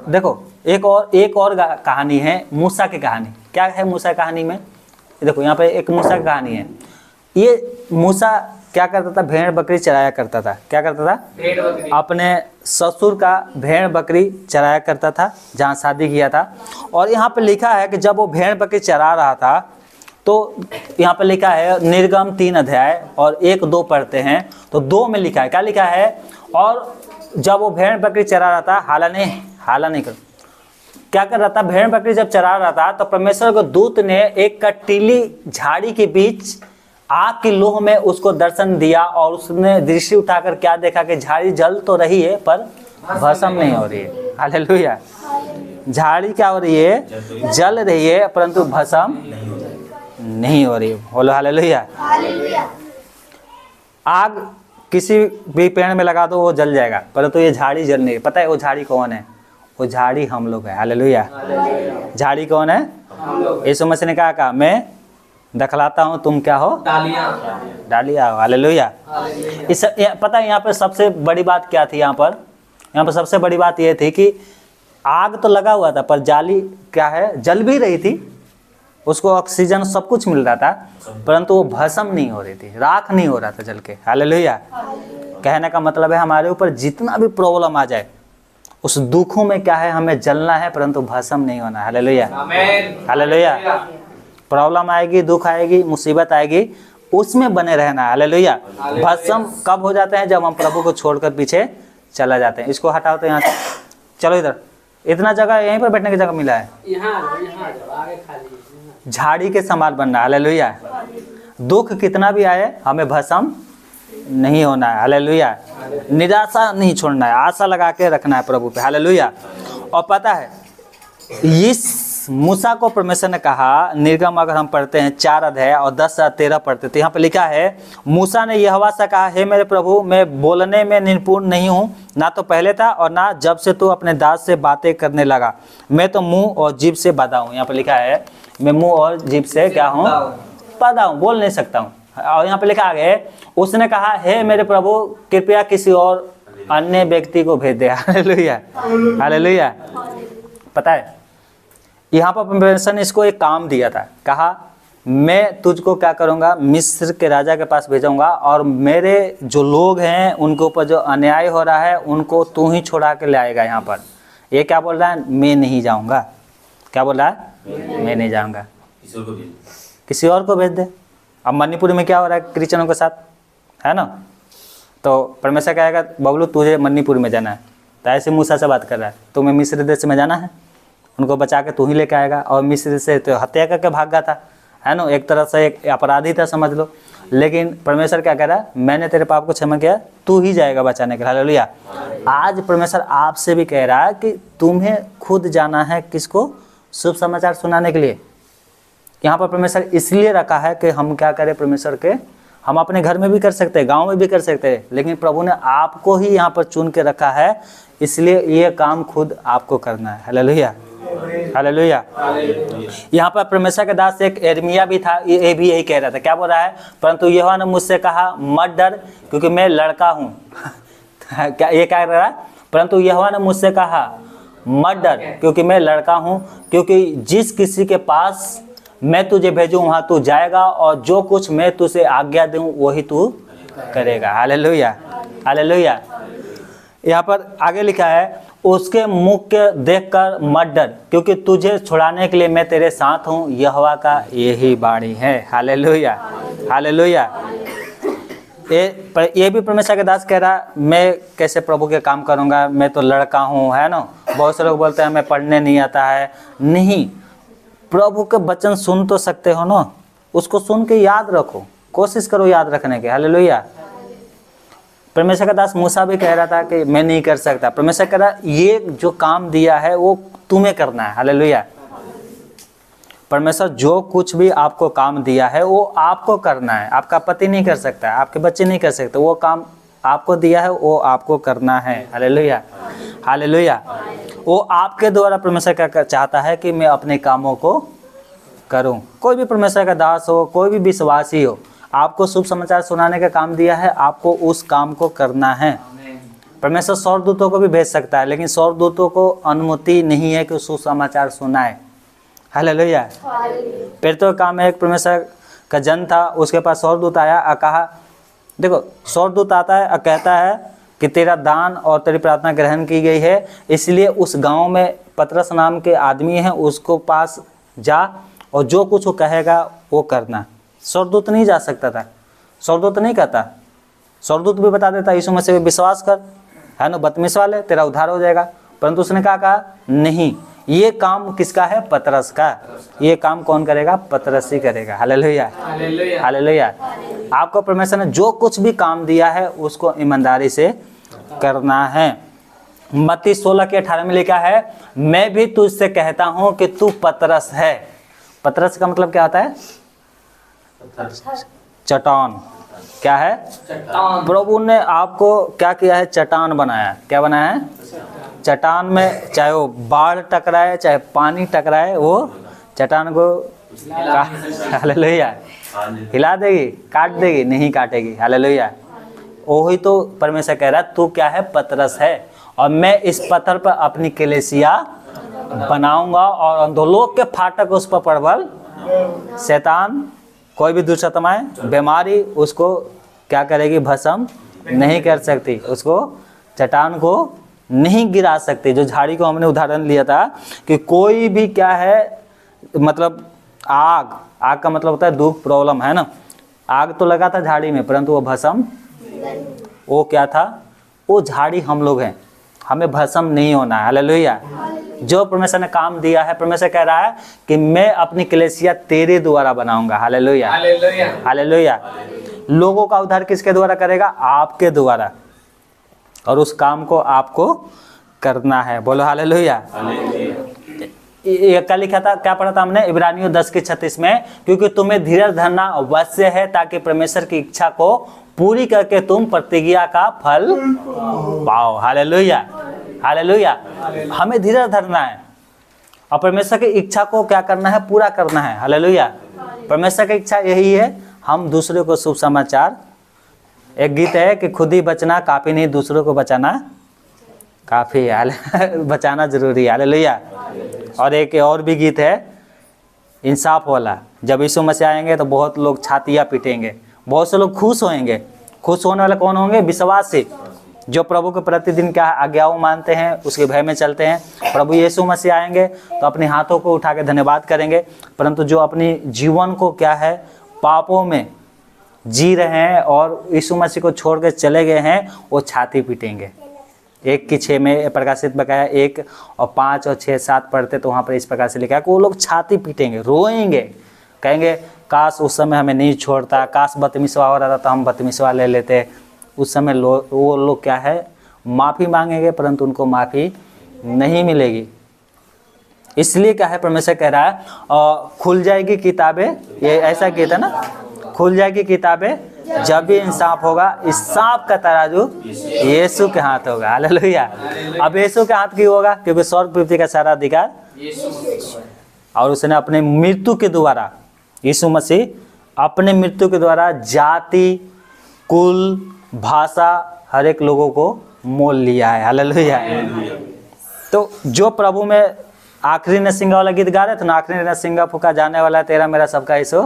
देखो एक और कहानी है मूसा की कहानी। क्या है मूसा कहानी में? देखो यहाँ पे एक मूसा की कहानी है। ये मूसा क्या करता था? भेड़ बकरी चराया करता था। क्या करता था? भेड़ बकरी। अपने ससुर का भेड़ बकरी चराया करता था जहाँ शादी किया था। और यहाँ पे लिखा है कि जब वो भेड़ बकरी चरा रहा था तो यहाँ पे लिखा है निर्गम 3 अध्याय और 1-2 पढ़ते हैं तो 2 में लिखा है, क्या लिखा है? और जब वो भेड़ बकरी चरा रहा था, हाला नहीं कर, क्या कर रहा था? भेड़ बकरी जब चरा रहा था तो परमेश्वर के दूत ने एक कटीली झाड़ी के बीच आग की लोह में उसको दर्शन दिया और उसने दृष्टि उठाकर क्या देखा कि झाड़ी जल तो रही है पर भस्म नहीं हो रही है। हालेलुया। झाड़ी क्या हो रही है? जल रही है परंतु भस्म नहीं हो रही है। बोलो हालेलुया। आग किसी भी पेड़ में लगा दो वो जल जाएगा, परंतु ये झाड़ी जल नहीं। पता है वो झाड़ी कौन है? वो झाड़ी हम लोग है। हालेलुया। झाड़ी कौन है? यीशु मसीह ने कहा मैं दखलाता हूँ, तुम क्या हो? डालिया हो। हालेलुया। इस पता है यहाँ पर सबसे बड़ी बात क्या थी? यहाँ पर सबसे बड़ी बात ये थी कि आग तो लगा हुआ था पर जाली क्या है? जल भी रही थी, उसको ऑक्सीजन सब कुछ मिल रहा था, परंतु वो भस्म नहीं हो रही थी, राख नहीं हो रहा था जल के। हालेलुया। कहने का मतलब है हमारे ऊपर जितना भी प्रॉब्लम आ जाए उस दुखों में क्या है? हमें जलना है परंतु भस्म नहीं होना। हालेलुया। हालेलुया। प्रॉब्लम आएगी, दुख आएगी, मुसीबत आएगी, उसमें बने रहना। हालेलुया। भस्म कब हो जाते हैं? जब हम प्रभु को छोड़कर पीछे चला जाते हैं। इसको हटाओ तो यहाँ से, चलो इधर, इतना जगह यहीं पर बैठने की जगह मिला है। झाड़ी के समान बनना। हालेलुया। दुख कितना भी आए हमें भस्म नहीं होना है। हालेलुया। निराशा नहीं छोड़ना है, आशा लगा के रखना है प्रभु पे। हालेलुया। और पता है इस मूसा को परमेश्वर ने कहा, निर्गम अगर हम पढ़ते हैं 4 अध्याय और 10-13 पढ़ते तो यहाँ पे लिखा है मूसा ने यहोवा से कहा, हे मेरे प्रभु, मैं बोलने में निपुण नहीं हूँ, ना तो पहले था और ना जब से तू अपने दास से बातें करने लगा। मैं तो मुंह और जीभ से बाधा हूँ। यहाँ पे लिखा है मैं मुंह और जीभ से क्या हूँ? बाधा हूँ, बोल नहीं सकता हूँ। और यहाँ पे लिखा आगे, उसने कहा हे मेरे प्रभु, कृपया किसी और अन्य व्यक्ति को भेज दे। हालेलुया। हालेलुया। पता है यहाँ पर परमेश्वर ने इसको एक काम दिया था, कहा मैं तुझको क्या करूँगा? मिस्र के राजा के पास भेजूंगा और मेरे जो लोग हैं उनके ऊपर जो अन्याय हो रहा है उनको तू ही छुड़ा के ले आएगा। यहाँ पर ये क्या बोल रहा है? मैं नहीं जाऊँगा। क्या बोल रहा है? मैं नहीं जाऊँगा, किसी और को भेज दे। अब मणिपुर में क्या हो रहा है क्रिश्चियनों के साथ, है ना? तो परमेश्वर कहेगा बबलू तुझे मणिपुर में जाना है, तो ऐसे मूसा से बात कर रहा है, तुम्हें मिस्र देश में जाना है, उनको बचा के तू ही लेके आएगा। और मिस्र से तो हत्या करके भाग गया था, है ना? एक तरह से एक अपराधी था समझ लो। लेकिन परमेश्वर क्या कह रहा है? मैंने तेरे पाप को क्षमा किया, तू ही जाएगा बचाने के लिए। हालेलुया। आज परमेश्वर आपसे भी कह रहा है कि तुम्हें खुद जाना है। किसको? शुभ समाचार सुनाने के लिए। यहाँ पर परमेश्वर इसलिए रखा है कि हम क्या करें? परमेश्वर के हम अपने घर में भी कर सकते हैं, गांव में भी कर सकते हैं, लेकिन प्रभु ने आपको ही यहाँ पर चुन के रखा है, इसलिए ये काम खुद आपको करना है। हालेलुया। हालेलुया। यहाँ पर परमेश्वर के दास एक यिर्मयाह भी था, ये भी यही कह रहा था। क्या बोल रहा है? परंतु यहोवा ने मुझसे कहा मत डर क्योंकि मैं लड़का हूँ। क्या ये कह रहा है? परंतु यहोवा ने मुझसे कहा मत डर क्योंकि मैं लड़का हूँ, क्योंकि जिस किसी के पास मैं तुझे भेजूँ वहाँ तू जाएगा और जो कुछ मैं तुझे आज्ञा दूँ वही तू करेगा। हालेलुया। हालेलुया। यहाँ पर आगे लिखा है उसके मुख के देखकर मत डर क्योंकि तुझे छुड़ाने के लिए मैं तेरे साथ हूँ, यहोवा का यही वाणी है। हालेलुया। हालेलुया। ये भी परमेश्वर के दास कह रहा मैं कैसे प्रभु के काम करूँगा, मैं तो लड़का हूँ, है ना? बहुत से लोग बोलते हैं मैं पढ़ने नहीं आता है। नहीं, प्रभु के वचन सुन तो सकते हो ना, उसको सुन के याद रखो, कोशिश करो याद रखने के। हालेलुया। परमेश्वर का दास मूसा भी कह रहा था कि मैं नहीं कर सकता। परमेश्वर कह रहा ये जो काम दिया है वो तुम्हें करना है। हालेलुया। परमेश्वर जो कुछ भी आपको काम दिया है वो आपको करना है। आपका पति नहीं कर सकता, आपके बच्चे नहीं कर सकते, वो काम आपको दिया है वो आपको करना है। हालेलुया। हालेलुया। वो आपके द्वारा परमेश्वर क्या चाहता है कि मैं अपने कामों को करूं। कोई भी परमेश्वर का दास हो, कोई भी विश्वासी हो, आपको शुभ समाचार सुनाने का काम दिया है, आपको उस काम को करना है। परमेश्वर स्वर्गदूतों को भी भेज सकता है, लेकिन स्वर्गदूतों को अनुमति नहीं है कि सुसमाचार सुनाए। हालेलुया। पेट्रो काम में एक परमेश्वर का जन था, उसके पास स्वर्गदूत आया और कहा, देखो स्वर्गदूत आता है और कहता है कि तेरा दान और तेरी प्रार्थना ग्रहण की गई है, इसलिए उस गांव में पतरस नाम के आदमी हैं, उसको पास जा और जो कुछ वो कहेगा वो करना। स्वर्गदूत नहीं जा सकता था, स्वर्गदूत नहीं कहता, स्वर्गदूत भी बता देता यीशु मसीह पे विश्वास कर, है ना, बदतमीज वाले, तेरा उद्धार हो जाएगा। परंतु उसने कहा नहीं, ये काम किसका है? पतरस का। ये काम कौन करेगा? पतरस ही करेगा। Hallelujah, hallelujah. आपको परमेश्वर ने जो कुछ भी काम दिया है उसको ईमानदारी से करना है। मत्ती 16:18 में लिखा है, मैं भी तुझसे कहता हूं कि तू पतरस है। पतरस का मतलब क्या होता है? चट्टान। क्या है? प्रभु ने आपको क्या किया है? चट्टान बनाया। क्या बनाया है? चट्टान में चाहे वो बाढ़ टकराए, चाहे पानी टकराए, वो चट्टान को हालेलुया हिला देगी, काट देगी? नहीं काटेगी। हालेलुया। वही तो परमेश्वर कह रहा है, तू क्या है? पतरस है, और मैं इस पत्थर पर अपनी कलीसिया बनाऊंगा और अंधोलोक के फाटक उस पर प्रबल। शैतान, कोई भी दुष्टआत्माएं, बीमारी उसको क्या करेगी? भस्म नहीं कर सकती, उसको चट्टान को नहीं गिरा सकती। जो झाड़ी को हमने उदाहरण लिया था कि कोई भी क्या है, मतलब आग, आग का मतलब होता है दुख, प्रॉब्लम, है ना। आग तो लगा था झाड़ी में, परंतु वो भस्म, वो क्या था? वो झाड़ी हम लोग हैं, हमें भस्म नहीं होना है। हालेलुया। जो परमेश्वर ने काम दिया है, परमेश्वर कह रहा है कि मैं अपनी कलीसिया तेरे द्वारा बनाऊंगा। Hallelujah, hallelujah. लोगों का उद्धार किसके द्वारा करेगा? आपके द्वारा, और उस काम को आपको करना है। बोलो हालेलुया। ये क्या लिखा था? क्या पढ़ा था हमने? इब्रानियों 10:36 में, क्योंकि तुम्हें धीरज धरना अवश्य है ताकि परमेश्वर की इच्छा को पूरी करके तुम प्रतिज्ञा का फल पाओ। Hallelujah, hallelujah. हमें धीरज धरना है और परमेश्वर की इच्छा को क्या करना है? पूरा करना है। हालेलुया। परमेश्वर की इच्छा यही है, हम दूसरे को शुभ समाचार। एक गीत है कि खुद ही बचना काफी नहीं, दूसरों को बचाना काफी है। बचाना जरूरी है। हालेलुया। और एक और भी गीत है इंसाफ वाला, जब यीशु मसीह आएंगे तो बहुत लोग छातियाँ पीटेंगे, बहुत से लोग खुश होंगे। खुश होने वाले कौन होंगे? विश्वासी, जो प्रभु के प्रतिदिन क्या आज्ञाओं मानते हैं, उसके भय में चलते हैं। प्रभु यीशु मसीह आएंगे तो अपने हाथों को उठा के धन्यवाद करेंगे, परंतु जो अपनी जीवन को क्या है, पापों में जी रहे हैं और यीशु मसीह को छोड़ के चले गए हैं, वो छाती पीटेंगे। 1:6 में प्रकाशित बकाया 1 और 5 और 6, 7 पढ़ते तो वहाँ पर इस प्रकार से लिखा है कि वो लोग छाती पीटेंगे, रोएंगे, कहेंगे काश उस समय हमें नहीं छोड़ता, काश बदतमीज़वा हो रहा था तो हम बदतमीज़वा ले लेते। उस समय वो लोग क्या है? माफ़ी मांगेंगे, परंतु उनको माफ़ी नहीं मिलेगी। इसलिए क्या है, परमेश्वर कह रहा है खुल जाएगी किताबें, ये ऐसा कहता है ना, खुल जाएगी किताबें जब भी इंसाफ होगा। इस सांप का तराजू यीशु के हाथ होगा। हालेलुया। अब यीशु के हाथ क्यों होगा? क्योंकि स्वर्ग पृथ्वी का सारा अधिकार, और उसने अपने मृत्यु के द्वारा, यीशु मसीह अपने मृत्यु के द्वारा जाति, कुल, भाषा, हर एक लोगों को मोल लिया है। हालेलुया। तो जो प्रभु में आखिरी नरसिंगा वाला गीत गा रहे थे ना, आखिरी नरसिंगा फूका जाने वाला है तेरा मेरा सबका यीशु,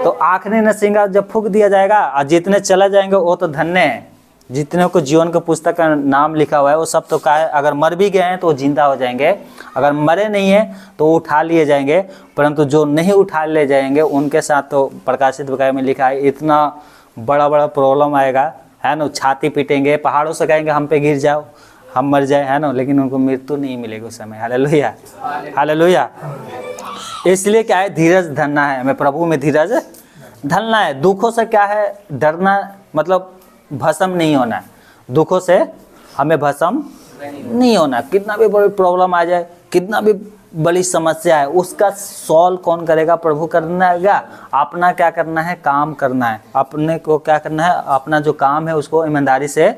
तो आखिरी नरसिंगा जब फूक दिया जाएगा और जितने चले जाएंगे वो तो धन्य है। जितने को जीवन के पुस्तक का नाम लिखा हुआ है वो सब तो क्या है, अगर मर भी गए हैं तो जिंदा हो जाएंगे, अगर मरे नहीं हैं तो वो उठा लिए जाएंगे, परंतु जो नहीं उठा ले जाएंगे उनके साथ तो प्रकाशित बकाया में लिखा है इतना बड़ा बड़ा प्रॉब्लम आएगा, है ना। छाती पीटेंगे, पहाड़ों से कहेंगे हम पे गिर जाओ, हम मर जाए, है ना, लेकिन उनको मृत्यु नहीं मिलेगी उस समय। Hallelujah, hallelujah. इसलिए क्या है, धीरज धरना है, हमें प्रभु में धीरज धरना है। दुखों से क्या है, डरना मतलब भस्म नहीं होना है। दुखों से हमें भस्म नहीं होना। कितना भी बड़ी प्रॉब्लम आ जाए, कितना भी बड़ी समस्या है, उसका सॉल्व कौन करेगा? प्रभु करना है। अपना क्या करना है? काम करना है। अपने को क्या करना है? अपना जो काम है उसको ईमानदारी से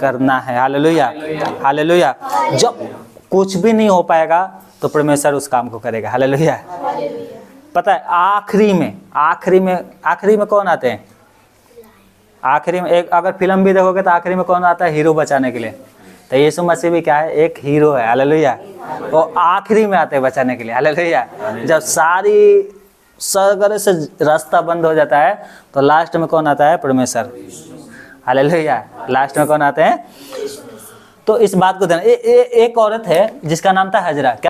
करना है। Hallelujah, hallelujah. जब कुछ भी नहीं हो पाएगा तो परमेश्वर उस काम को करेगा। हालेलुया। पता है आखिरी में कौन आते हैं? आखिरी में एक अगर फिल्म भी देखोगे तो आखिरी में कौन आता है? हीरो बचाने के लिए। तो यीशु मसीह भी क्या है? एक हीरो है। हालेलुया। वो आखिरी में आते हैं बचाने के लिए। हालेलुया। जब सारी सगरे से रास्ता बंद हो जाता है तो लास्ट में कौन आता है? परमेश्वर। हालेलुया। लास्ट में कौन आते हैं? तो इस बात को ध्यान। एक औरत है जिसका नाम था हजरा।